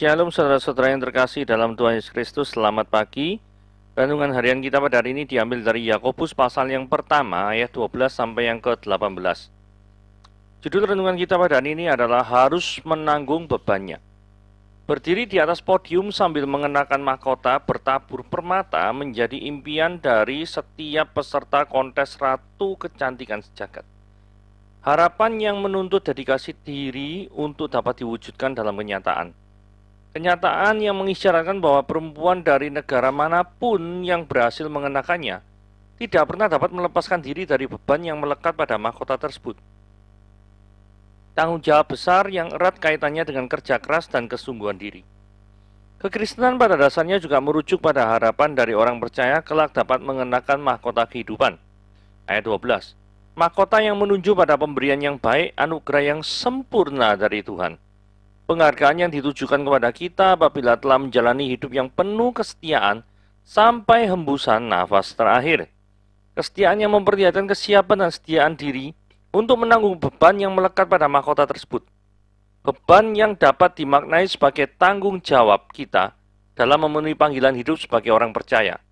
Shalom saudara-saudara yang terkasih dalam Tuhan Yesus Kristus, selamat pagi. Renungan harian kita pada hari ini diambil dari Yakobus pasal yang pertama ayat 12 sampai yang ke-18. Judul renungan kita pada hari ini adalah harus menanggung bebannya. Berdiri di atas podium sambil mengenakan mahkota bertabur permata menjadi impian dari setiap peserta kontes Ratu Kecantikan Sejagat. Harapan yang menuntut dedikasi diri untuk dapat diwujudkan dalam kenyataan. Kenyataan yang mengisyaratkan bahwa perempuan dari negara manapun yang berhasil mengenakannya tidak pernah dapat melepaskan diri dari beban yang melekat pada mahkota tersebut. Tanggung jawab besar yang erat kaitannya dengan kerja keras dan kesungguhan diri. Kekristenan pada dasarnya juga merujuk pada harapan dari orang percaya kelak dapat mengenakan mahkota kehidupan. Ayat 12. Mahkota yang menunjuk pada pemberian yang baik, anugerah yang sempurna dari Tuhan. Penghargaan yang ditujukan kepada kita apabila telah menjalani hidup yang penuh kesetiaan sampai hembusan nafas terakhir. Kesetiaan yang memperlihatkan kesiapan dan kesetiaan diri untuk menanggung beban yang melekat pada mahkota tersebut. Beban yang dapat dimaknai sebagai tanggung jawab kita dalam memenuhi panggilan hidup sebagai orang percaya.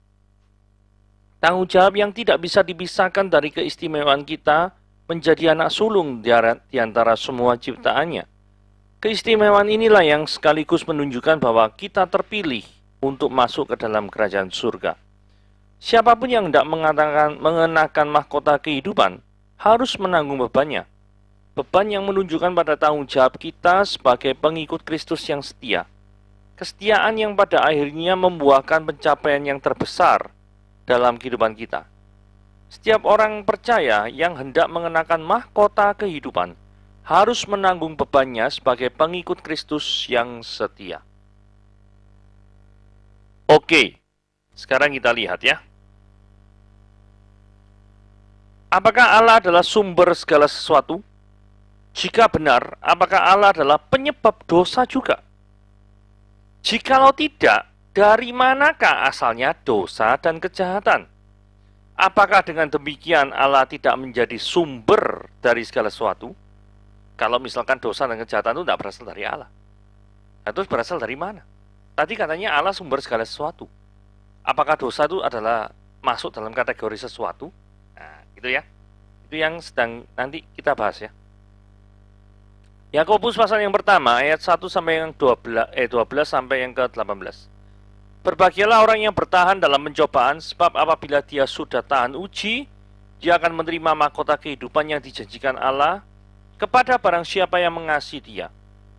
Tanggung jawab yang tidak bisa dipisahkan dari keistimewaan kita menjadi anak sulung di antara semua ciptaannya. Keistimewaan inilah yang sekaligus menunjukkan bahwa kita terpilih untuk masuk ke dalam kerajaan surga. Siapapun yang hendak mengenakan mahkota kehidupan harus menanggung bebannya. Beban yang menunjukkan pada tanggung jawab kita sebagai pengikut Kristus yang setia. Kesetiaan yang pada akhirnya membuahkan pencapaian yang terbesar dalam kehidupan kita. Setiap orang percaya yang hendak mengenakan mahkota kehidupan harus menanggung bebannya sebagai pengikut Kristus yang setia. Oke, sekarang kita lihat ya. Apakah Allah adalah sumber segala sesuatu? Jika benar, apakah Allah adalah penyebab dosa juga? Jikalau tidak, dari manakah asalnya dosa dan kejahatan? Apakah dengan demikian Allah tidak menjadi sumber dari segala sesuatu? Kalau misalkan dosa dan kejahatan itu tidak berasal dari Allah. Itu berasal dari mana? Tadi katanya Allah sumber segala sesuatu. Apakah dosa itu adalah masuk dalam kategori sesuatu? Nah, itu ya. Itu yang sedang nanti kita bahas ya. Yakobus pasal yang pertama ayat 1 sampai yang 12 sampai yang ke-18. Berbahagialah orang yang bertahan dalam pencobaan, sebab apabila dia sudah tahan uji, dia akan menerima mahkota kehidupan yang dijanjikan Allah kepada barang siapa yang mengasihi dia.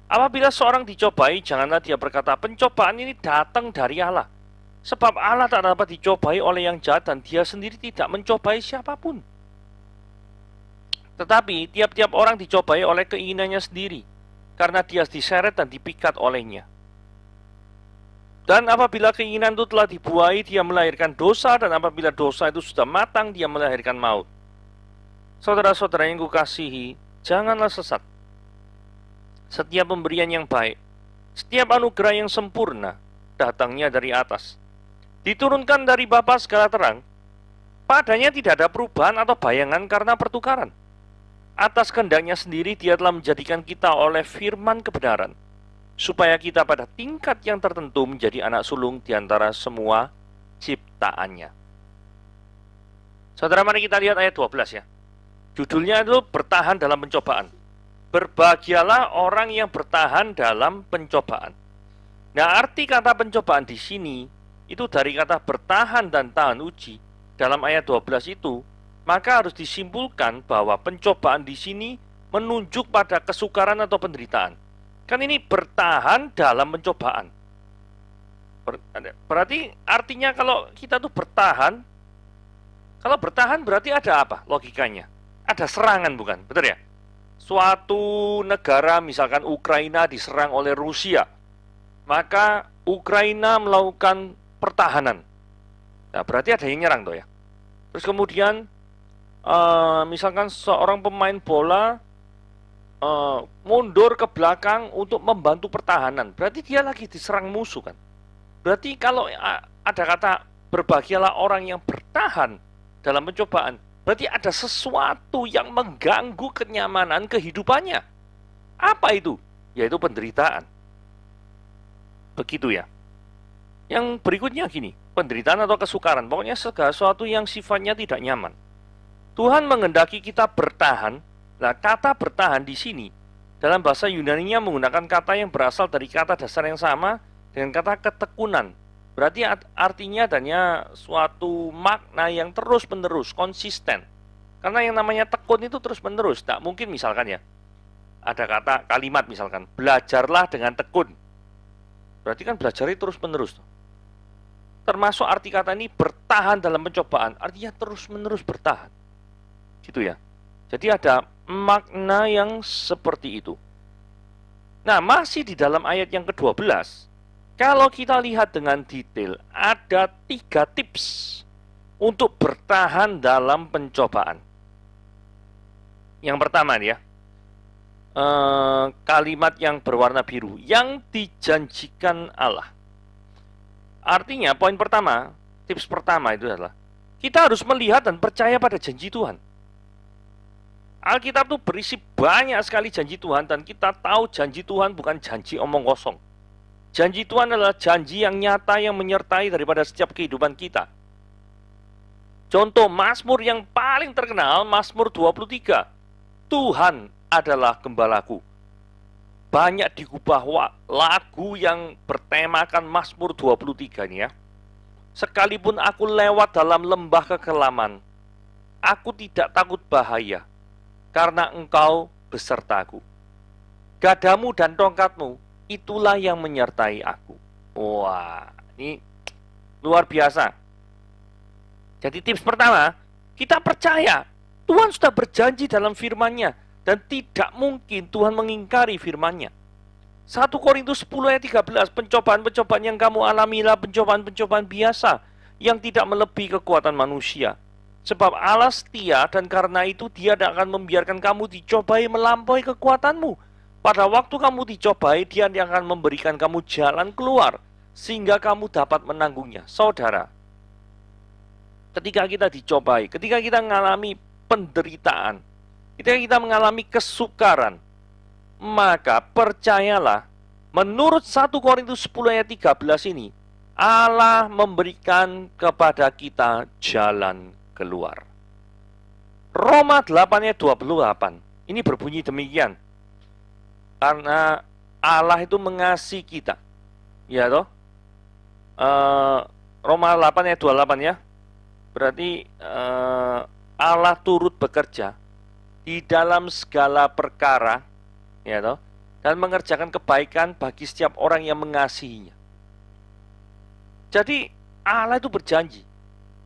Apabila seorang dicobai, janganlah dia berkata, pencobaan ini datang dari Allah. Sebab Allah tak dapat dicobai oleh yang jahat dan dia sendiri tidak mencobai siapapun. Tetapi tiap-tiap orang dicobai oleh keinginannya sendiri, karena dia diseret dan dipikat olehnya. Dan apabila keinginan itu telah dibuai, dia melahirkan dosa, dan apabila dosa itu sudah matang, dia melahirkan maut. Saudara-saudara yang kukasihi, janganlah sesat. Setiap pemberian yang baik, setiap anugerah yang sempurna, datangnya dari atas. Diturunkan dari Bapa segala terang. Padanya tidak ada perubahan atau bayangan karena pertukaran. Atas kehendaknya sendiri dia telah menjadikan kita oleh firman kebenaran, supaya kita pada tingkat yang tertentu menjadi anak sulung di antara semua ciptaannya. Saudara, mari kita lihat ayat 12 ya. Judulnya itu bertahan dalam pencobaan. Berbahagialah orang yang bertahan dalam pencobaan. Nah, arti kata pencobaan di sini itu dari kata bertahan dan tahan uji. Dalam ayat 12 itu, maka harus disimpulkan bahwa pencobaan di sini menunjuk pada kesukaran atau penderitaan. Kan ini bertahan dalam pencobaan. Berarti artinya kalau kita tuh bertahan, kalau bertahan berarti ada apa logikanya? Ada serangan bukan? Betul ya? Suatu negara misalkan Ukraina diserang oleh Rusia, maka Ukraina melakukan pertahanan. Nah, berarti ada yang nyerang tuh ya. Terus kemudian misalkan seorang pemain bola mundur ke belakang untuk membantu pertahanan, berarti dia lagi diserang musuh kan. Berarti kalau ada kata berbahagialah orang yang bertahan dalam pencobaan, berarti ada sesuatu yang mengganggu kenyamanan kehidupannya. Apa itu? Yaitu penderitaan. Begitu ya. Yang berikutnya gini, penderitaan atau kesukaran, pokoknya segala sesuatu yang sifatnya tidak nyaman. Tuhan menghendaki kita bertahan. Nah, kata bertahan di sini dalam bahasa Yunani-nya menggunakan kata yang berasal dari kata dasar yang sama dengan kata ketekunan. Berarti artinya adanya suatu makna yang terus-menerus, konsisten. Karena yang namanya tekun itu terus-menerus. Tak mungkin misalkan ya, ada kata kalimat misalkan, belajarlah dengan tekun. Berarti kan belajar itu terus-menerus. Termasuk arti kata ini bertahan dalam pencobaan, artinya terus-menerus bertahan. Gitu ya. Jadi ada makna yang seperti itu. Nah, masih di dalam ayat yang ke-12, kalau kita lihat dengan detail, ada 3 tips untuk bertahan dalam pencobaan. Yang pertama nih ya, kalimat yang berwarna biru, yang dijanjikan Allah. Artinya poin pertama, tips pertama itu adalah kita harus melihat dan percaya pada janji Tuhan. Alkitab itu berisi banyak sekali janji Tuhan, dan kita tahu janji Tuhan bukan janji omong kosong. Janji Tuhan adalah janji yang nyata yang menyertai daripada setiap kehidupan kita. Contoh Mazmur yang paling terkenal, Mazmur 23. Tuhan adalah gembalaku. Banyak digubah lagu yang bertemakan Mazmur 23 ini ya. Sekalipun aku lewat dalam lembah kekelaman, aku tidak takut bahaya, karena engkau besertaku. Gadamu dan tongkatmu, itulah yang menyertai aku. Wah, ini luar biasa. Jadi tips pertama, kita percaya Tuhan sudah berjanji dalam firman-Nya, dan tidak mungkin Tuhan mengingkari firman-Nya. 1 Korintus 10 ayat 13, pencobaan-pencobaan yang kamu alamilah pencobaan-pencobaan biasa yang tidak melebihi kekuatan manusia. Sebab Allah setia, dan karena itu Dia tidak akan membiarkan kamu dicobai melampaui kekuatanmu. Pada waktu kamu dicobai, Dia akan memberikan kamu jalan keluar sehingga kamu dapat menanggungnya. Saudara, ketika kita dicobai, ketika kita mengalami penderitaan, ketika kita mengalami kesukaran, maka percayalah, menurut 1 Korintus 10 ayat 13 ini, Allah memberikan kepada kita jalan keluar. Roma 8 ayat 28, ini berbunyi demikian. Karena Allah itu mengasihi kita. Ya toh? Roma 8 ayat 28 ya. Berarti Allah turut bekerja di dalam segala perkara, ya toh, dan mengerjakan kebaikan bagi setiap orang yang mengasihinya. Jadi Allah itu berjanji,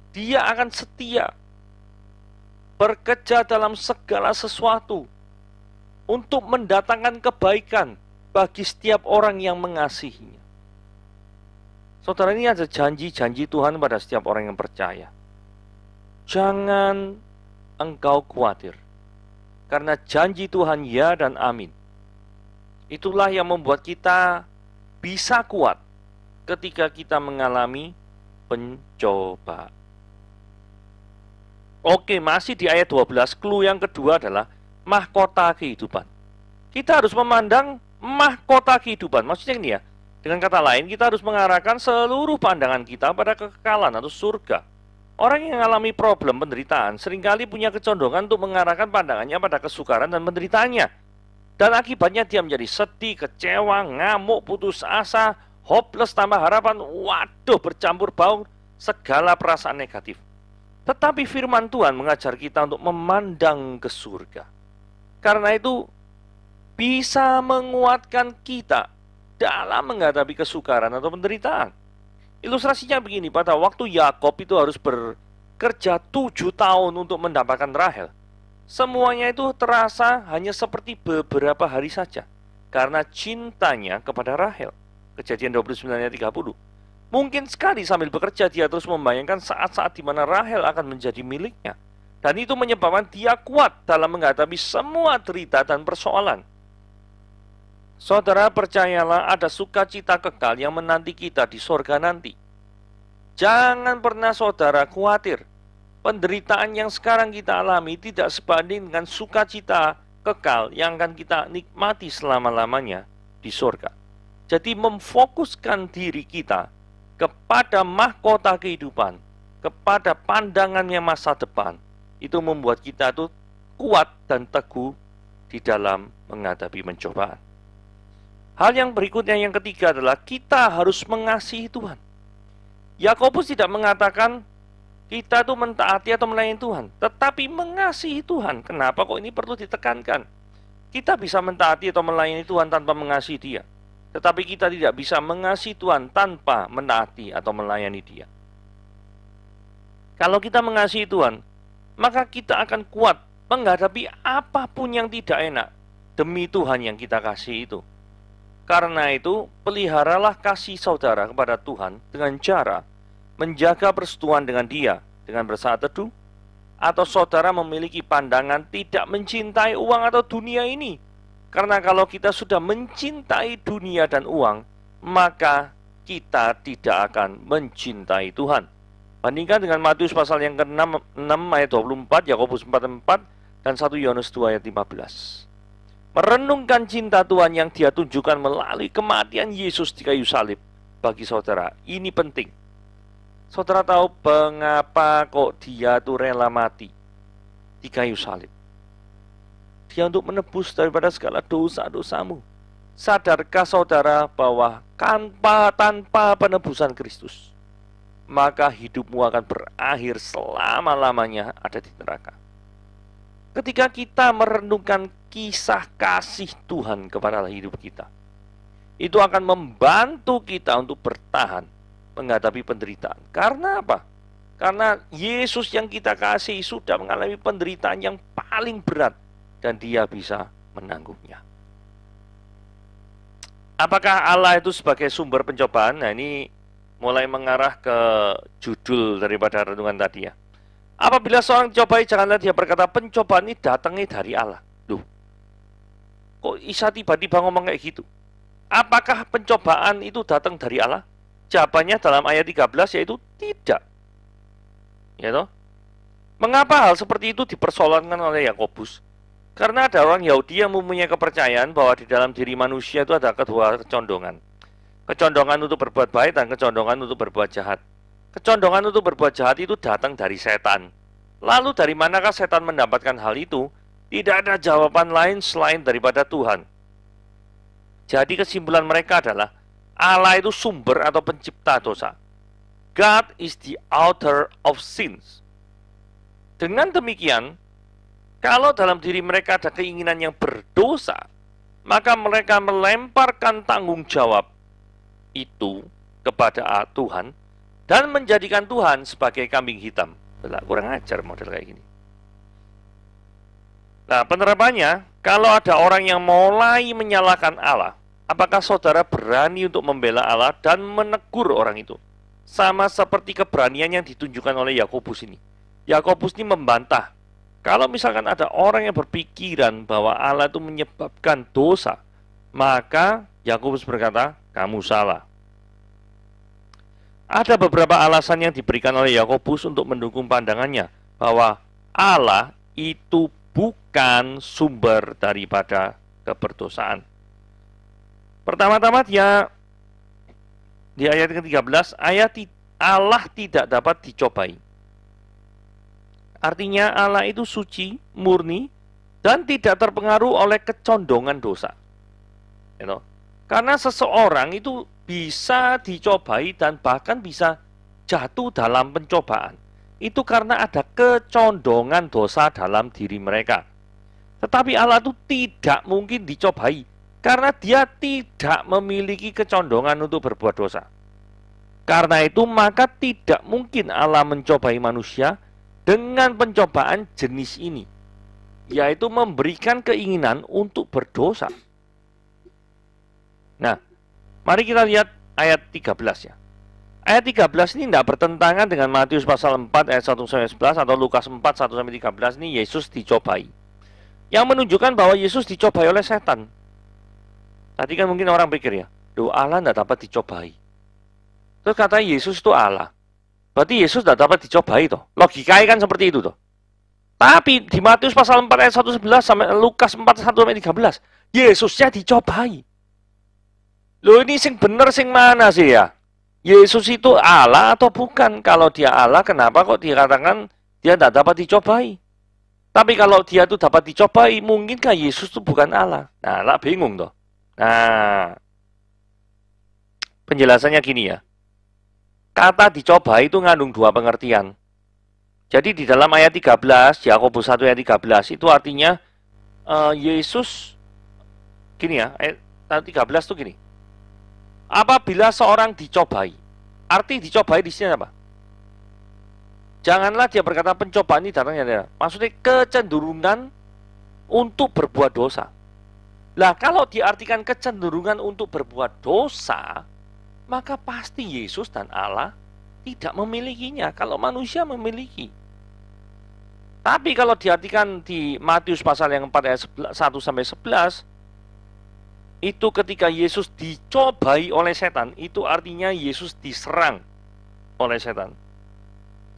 Dia akan setia bekerja dalam segala sesuatu untuk mendatangkan kebaikan bagi setiap orang yang mengasihinya. Saudara, ini ada janji-janji Tuhan pada setiap orang yang percaya. Jangan engkau khawatir, karena janji Tuhan ya dan amin. Itulah yang membuat kita bisa kuat ketika kita mengalami pencobaan. Oke, masih di ayat 12, clue yang kedua adalah mahkota kehidupan. Kita harus memandang mahkota kehidupan. Maksudnya ini ya, dengan kata lain, kita harus mengarahkan seluruh pandangan kita pada kekekalan atau surga. Orang yang mengalami problem penderitaan seringkali punya kecondongan untuk mengarahkan pandangannya pada kesukaran dan penderitaannya. Dan akibatnya dia menjadi sedih, kecewa, ngamuk, putus asa, hopeless, tambah harapan, waduh, bercampur baur segala perasaan negatif. Tetapi firman Tuhan mengajar kita untuk memandang ke surga. Karena itu bisa menguatkan kita dalam menghadapi kesukaran atau penderitaan. Ilustrasinya begini, pada waktu Yakob itu harus bekerja 7 tahun untuk mendapatkan Rahel. Semuanya itu terasa hanya seperti beberapa hari saja, karena cintanya kepada Rahel. Kejadian 29 ayat 30. Mungkin sekali sambil bekerja dia terus membayangkan saat-saat di mana Rahel akan menjadi miliknya. Dan itu menyebabkan dia kuat dalam menghadapi semua derita dan persoalan. Saudara, percayalah ada sukacita kekal yang menanti kita di sorga nanti. Jangan pernah saudara khawatir. Penderitaan yang sekarang kita alami tidak sebanding dengan sukacita kekal yang akan kita nikmati selama-lamanya di sorga. Jadi memfokuskan diri kita kepada mahkota kehidupan, kepada pandangannya masa depan, itu membuat kita tuh kuat dan teguh di dalam menghadapi pencobaan. Hal yang berikutnya yang ketiga adalah kita harus mengasihi Tuhan. Yakobus tidak mengatakan kita tuh mentaati atau melayani Tuhan, tetapi mengasihi Tuhan. Kenapa kok ini perlu ditekankan? Kita bisa mentaati atau melayani Tuhan tanpa mengasihi Dia, tetapi kita tidak bisa mengasihi Tuhan tanpa menaati atau melayani Dia. Kalau kita mengasihi Tuhan, maka kita akan kuat menghadapi apapun yang tidak enak demi Tuhan yang kita kasih itu. Karena itu, peliharalah kasih saudara kepada Tuhan dengan cara menjaga persekutuan dengan Dia dengan bersaat teduh, atau saudara memiliki pandangan tidak mencintai uang atau dunia ini. Karena kalau kita sudah mencintai dunia dan uang, maka kita tidak akan mencintai Tuhan. Bandingkan dengan Matius pasal yang ke-6 ayat 24, Yakobus 4:4, dan 1 Yohanes 2 ayat 15. Merenungkan cinta Tuhan yang Dia tunjukkan melalui kematian Yesus di kayu salib bagi saudara. Ini penting. Saudara tahu mengapa kok Dia tuh rela mati di kayu salib? Dia untuk menebus daripada segala dosa-dosamu. Sadarkah saudara bahwa tanpa penebusan Kristus, maka hidupmu akan berakhir selama-lamanya ada di neraka. Ketika kita merenungkan kisah kasih Tuhan kepada hidup kita, itu akan membantu kita untuk bertahan menghadapi penderitaan. Karena apa? Karena Yesus yang kita kasih sudah mengalami penderitaan yang paling berat dan Dia bisa menanggungnya. Apakah Allah itu sebagai sumber pencobaan? Nah, ini mulai mengarah ke judul daripada renungan tadi ya. Apabila seorang dicobai, janganlah dia berkata pencobaan ini datangnya dari Allah. Duh, kok Isa tiba-tiba ngomong kayak gitu? Apakah pencobaan itu datang dari Allah? Jawabannya dalam ayat 13 yaitu tidak. Ya toh? Mengapa hal seperti itu dipersoalkan oleh Yakobus? Karena ada orang Yahudi yang mempunyai kepercayaan bahwa di dalam diri manusia itu ada kedua kecondongan. Kecondongan untuk berbuat baik dan kecondongan untuk berbuat jahat. Kecondongan untuk berbuat jahat itu datang dari setan. Lalu dari manakah setan mendapatkan hal itu? Tidak ada jawaban lain selain daripada Tuhan. Jadi kesimpulan mereka adalah Allah itu sumber atau pencipta dosa. God is the author of sins. Dengan demikian, kalau dalam diri mereka ada keinginan yang berdosa, maka mereka melemparkan tanggung jawab itu kepada Tuhan dan menjadikan Tuhan sebagai kambing hitam. Kurang ajar model kayak gini. Nah, penerapannya, kalau ada orang yang mulai menyalahkan Allah, apakah saudara berani untuk membela Allah dan menegur orang itu? Sama seperti keberanian yang ditunjukkan oleh Yakobus ini. Yakobus ini membantah. Kalau misalkan ada orang yang berpikiran bahwa Allah itu menyebabkan dosa, maka Yakobus berkata, kamu salah. Ada beberapa alasan yang diberikan oleh Yakobus untuk mendukung pandangannya bahwa Allah itu bukan sumber daripada keberdosaan. Pertama-tama dia di ayat ke-13, Allah tidak dapat dicobai. Artinya Allah itu suci, murni, dan tidak terpengaruh oleh kecondongan dosa. Karena seseorang itu bisa dicobai dan bahkan bisa jatuh dalam pencobaan. Itu karena ada kecondongan dosa dalam diri mereka. Tetapi Allah itu tidak mungkin dicobai karena Dia tidak memiliki kecondongan untuk berbuat dosa. Karena itu maka tidak mungkin Allah mencobai manusia dengan pencobaan jenis ini, yaitu memberikan keinginan untuk berdosa. Nah, mari kita lihat ayat 13 ya. Ayat 13 ini tidak bertentangan dengan Matius pasal 4 ayat 1-11 atau Lukas 4 1-13. Ini Yesus dicobai, yang menunjukkan bahwa Yesus dicobai oleh setan. Tadi kan mungkin orang pikir ya, Allah tidak dapat dicobai. Terus kata Yesus itu Allah, berarti Yesus tidak dapat dicobai toh. Logikanya kan seperti itu toh. Tapi di Matius pasal 4 ayat 1-11 sampai Lukas 4 1-13, Yesusnya dicobai. Loh ini sing bener sing mana sih ya? Yesus itu Allah atau bukan? Kalau dia Allah, kenapa kok dikatakan dia tidak dapat dicobai? Tapi kalau dia itu dapat dicobai, mungkinkah Yesus itu bukan Allah? Nah, lah bingung toh. Nah, penjelasannya gini ya. Kata dicobai itu ngandung dua pengertian. Jadi di dalam ayat 13, Yakobus 1 ayat 13, itu artinya Yesus, gini ya, ayat 13 itu gini. Apabila seorang dicobai, arti dicobai di sini apa? Janganlah dia berkata pencobaan ini datangnya, maksudnya kecenderungan untuk berbuat dosa. Lah kalau diartikan kecenderungan untuk berbuat dosa, maka pasti Yesus dan Allah tidak memilikinya kalau manusia memiliki. Tapi kalau diartikan di Matius pasal yang 4 ayat 1-11, itu ketika Yesus dicobai oleh setan, itu artinya Yesus diserang oleh setan.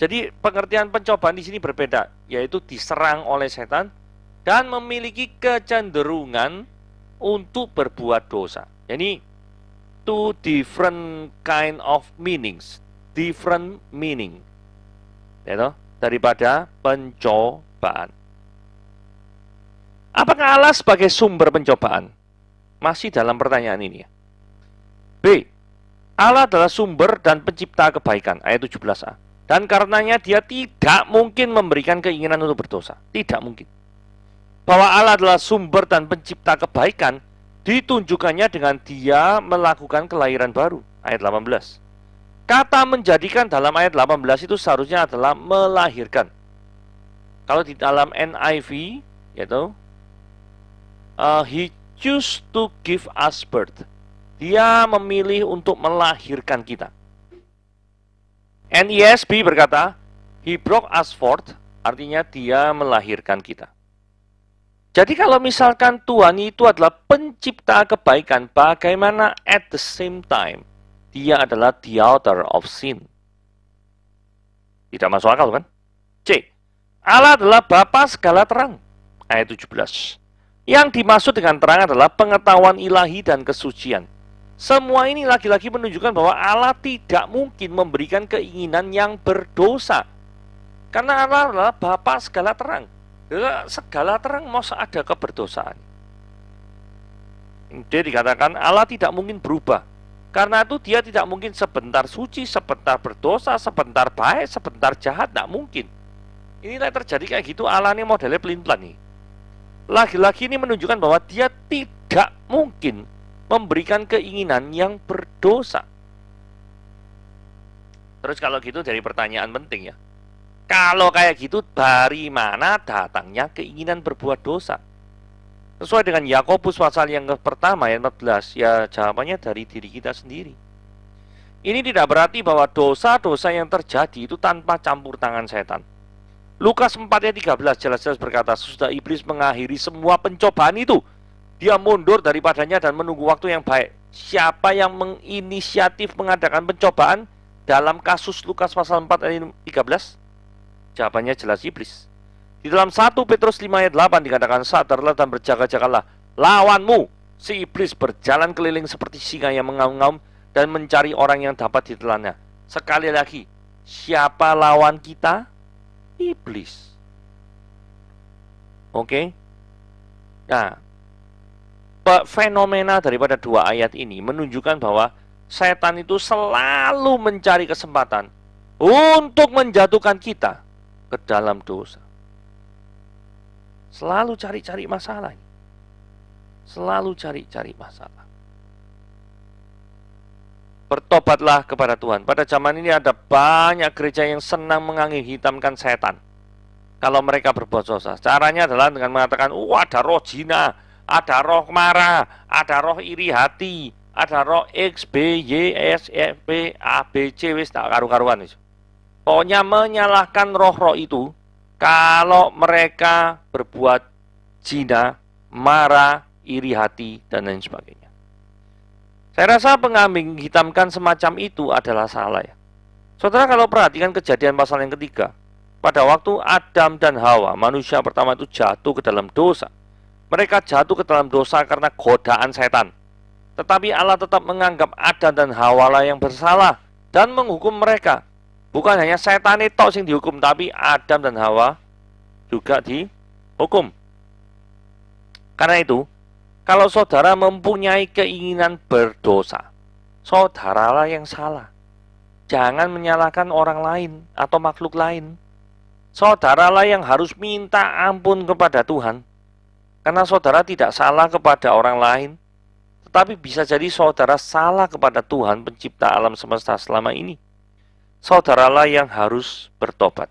Jadi pengertian pencobaan di sini berbeda, yaitu diserang oleh setan dan memiliki kecenderungan untuk berbuat dosa. Jadi two different kind of meanings, different meaning, daripada pencobaan. Apakah Allah sebagai sumber pencobaan? Masih dalam pertanyaan ini ya. B. Allah adalah sumber dan pencipta kebaikan, ayat 17a. Dan karenanya dia tidak mungkin memberikan keinginan untuk berdosa. Tidak mungkin. Bahwa Allah adalah sumber dan pencipta kebaikan ditunjukkannya dengan dia melakukan kelahiran baru, ayat 18. Kata menjadikan dalam ayat 18 itu seharusnya adalah melahirkan. Kalau di dalam NIV, yaitu He choose to give us birth. Dia memilih untuk melahirkan kita. NESB berkata, He brought us forth, artinya dia melahirkan kita. Jadi kalau misalkan Tuhan itu adalah pencipta kebaikan, bagaimana at the same time dia adalah the author of sin? Tidak masuk akal kan? C. Allah adalah Bapa segala terang, ayat 17. Yang dimaksud dengan terang adalah pengetahuan ilahi dan kesucian. Semua ini lagi-lagi menunjukkan bahwa Allah tidak mungkin memberikan keinginan yang berdosa. Karena Allah adalah Bapa segala terang. Segala terang masa ada keberdosaan. Jadi dikatakan Allah tidak mungkin berubah. Karena itu dia tidak mungkin sebentar suci, sebentar berdosa, sebentar baik, sebentar jahat. Tidak mungkin. Inilah yang terjadi kayak gitu. Allah ini modelnya pelin-pelan nih. Lagi-lagi ini menunjukkan bahwa dia tidak mungkin memberikan keinginan yang berdosa. Terus kalau gitu dari pertanyaan penting ya. Kalau kayak gitu dari mana datangnya keinginan berbuat dosa? Sesuai dengan Yakobus pasal yang pertama ayat 14, ya jawabannya dari diri kita sendiri. Ini tidak berarti bahwa dosa-dosa yang terjadi itu tanpa campur tangan setan. Lukas 4 ayat 13 jelas-jelas berkata, sesudah iblis mengakhiri semua pencobaan itu, dia mundur daripadanya dan menunggu waktu yang baik. Siapa yang menginisiatif mengadakan pencobaan dalam kasus Lukas pasal 4 ayat 13? Jawabannya jelas iblis. Di dalam 1 Petrus 5 ayat 8 dikatakan, sadarlah dan berjaga-jagalah, lawanmu, si iblis berjalan keliling seperti singa yang mengaum-ngaum dan mencari orang yang dapat ditelannya. Sekali lagi, siapa lawan kita? Iblis. Oke. Nah, fenomena daripada dua ayat ini menunjukkan bahwa setan itu selalu mencari kesempatan untuk menjatuhkan kita ke dalam dosa. Selalu cari-cari masalah. Selalu cari-cari masalah. Bertobatlah kepada Tuhan. Pada zaman ini ada banyak gereja yang senang mengangin hitamkan setan kalau mereka berbuat dosa. Caranya adalah dengan mengatakan, ada roh zina, ada roh marah, ada roh iri hati, ada roh X, B, Y, S, F, P, A, B, C, wis tak karu-karuan. Pokoknya menyalahkan roh-roh itu kalau mereka berbuat zina, marah, iri hati, dan lain sebagainya. Saya rasa pengambing hitamkan semacam itu adalah salah ya. Saudara kalau perhatikan kejadian pasal yang ketiga, pada waktu Adam dan Hawa, manusia pertama itu jatuh ke dalam dosa. Mereka jatuh ke dalam dosa karena godaan setan. Tetapi Allah tetap menganggap Adam dan Hawa lah yang bersalah dan menghukum mereka. Bukan hanya setan itu yang dihukum, tapi Adam dan Hawa juga dihukum. Karena itu, kalau saudara mempunyai keinginan berdosa, saudaralah yang salah. Jangan menyalahkan orang lain atau makhluk lain. Saudaralah yang harus minta ampun kepada Tuhan. Karena saudara tidak salah kepada orang lain, tetapi bisa jadi saudara salah kepada Tuhan pencipta alam semesta selama ini. Saudaralah yang harus bertobat.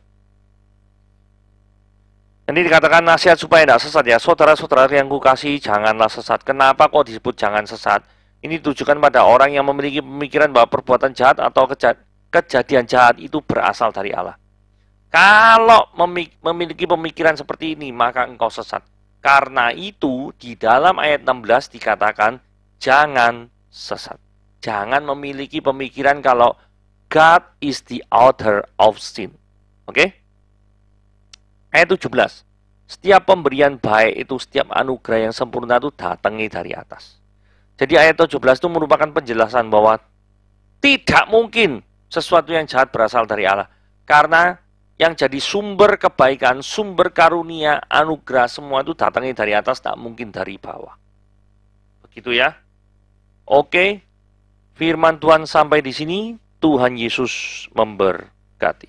Ini dikatakan nasihat supaya tidak sesat ya. Saudara-saudara yang kukasihi, janganlah sesat. Kenapa kok disebut jangan sesat? Ini ditujukan pada orang yang memiliki pemikiran bahwa perbuatan jahat atau kejadian jahat itu berasal dari Allah. Kalau memiliki pemikiran seperti ini, maka engkau sesat. Karena itu, di dalam ayat 16 dikatakan, jangan sesat. Jangan memiliki pemikiran kalau God is the author of sin. Oke? Ayat 17. Setiap pemberian baik itu, setiap anugerah yang sempurna itu datangi dari atas. Jadi ayat 17 itu merupakan penjelasan bahwa tidak mungkin sesuatu yang jahat berasal dari Allah. Karena yang jadi sumber kebaikan, sumber karunia, anugerah, semua itu datangi dari atas, tak mungkin dari bawah. Begitu ya. Oke, firman Tuhan sampai di sini. Tuhan Yesus memberkati.